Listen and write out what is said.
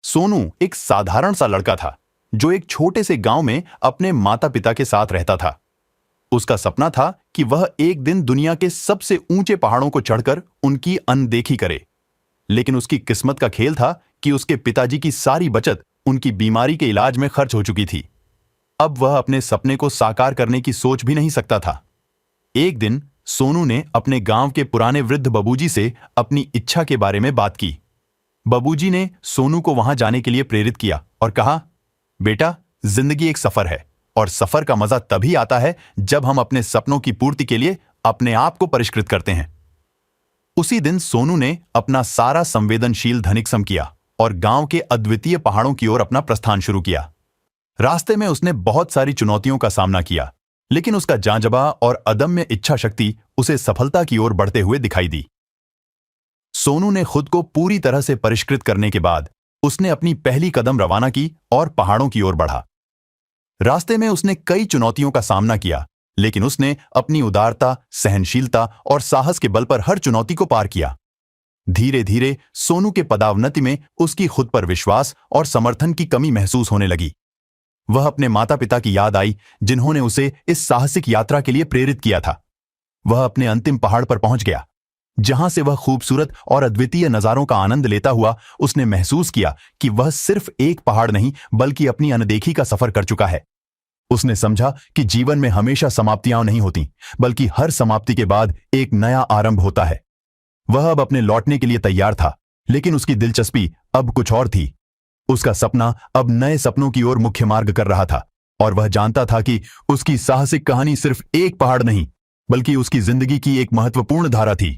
सोनू एक साधारण सा लड़का था जो एक छोटे से गांव में अपने माता पिता के साथ रहता था। उसका सपना था कि वह एक दिन दुनिया के सबसे ऊंचे पहाड़ों को चढ़कर उनकी अनदेखी करे। लेकिन उसकी किस्मत का खेल था कि उसके पिताजी की सारी बचत उनकी बीमारी के इलाज में खर्च हो चुकी थी। अब वह अपने सपने को साकार करने की सोच भी नहीं सकता था। एक दिन सोनू ने अपने गांव के पुराने वृद्ध बाबूजी से अपनी इच्छा के बारे में बात की। बाबूजी ने सोनू को वहां जाने के लिए प्रेरित किया और कहा, बेटा, जिंदगी एक सफर है और सफर का मजा तभी आता है जब हम अपने सपनों की पूर्ति के लिए अपने आप को परिष्कृत करते हैं। उसी दिन सोनू ने अपना सारा संवेदनशील धनिक सम किया और गांव के अद्वितीय पहाड़ों की ओर अपना प्रस्थान शुरू किया। रास्ते में उसने बहुत सारी चुनौतियों का सामना किया, लेकिन उसका जांजबा और अदम्य इच्छा शक्ति उसे सफलता की ओर बढ़ते हुए दिखाई दी। सोनू ने खुद को पूरी तरह से परिष्कृत करने के बाद उसने अपनी पहली कदम रवाना की और पहाड़ों की ओर बढ़ा। रास्ते में उसने कई चुनौतियों का सामना किया, लेकिन उसने अपनी उदारता, सहनशीलता और साहस के बल पर हर चुनौती को पार किया। धीरे धीरे सोनू के पदावनति में उसकी खुद पर विश्वास और समर्थन की कमी महसूस होने लगी। वह अपने माता पिता की याद आई जिन्होंने उसे इस साहसिक यात्रा के लिए प्रेरित किया था। वह अपने अंतिम पहाड़ पर पहुंच गया, जहां से वह खूबसूरत और अद्वितीय नजारों का आनंद लेता हुआ उसने महसूस किया कि वह सिर्फ एक पहाड़ नहीं बल्कि अपनी अनदेखी का सफर कर चुका है। उसने समझा कि जीवन में हमेशा समाप्तियां नहीं होती, बल्कि हर समाप्ति के बाद एक नया आरंभ होता है। वह अब अपने लौटने के लिए तैयार था, लेकिन उसकी दिलचस्पी अब कुछ और थी। उसका सपना अब नए सपनों की ओर मुख्य मार्ग कर रहा था और वह जानता था कि उसकी साहसिक कहानी सिर्फ एक पहाड़ नहीं बल्कि उसकी जिंदगी की एक महत्वपूर्ण धारा थी।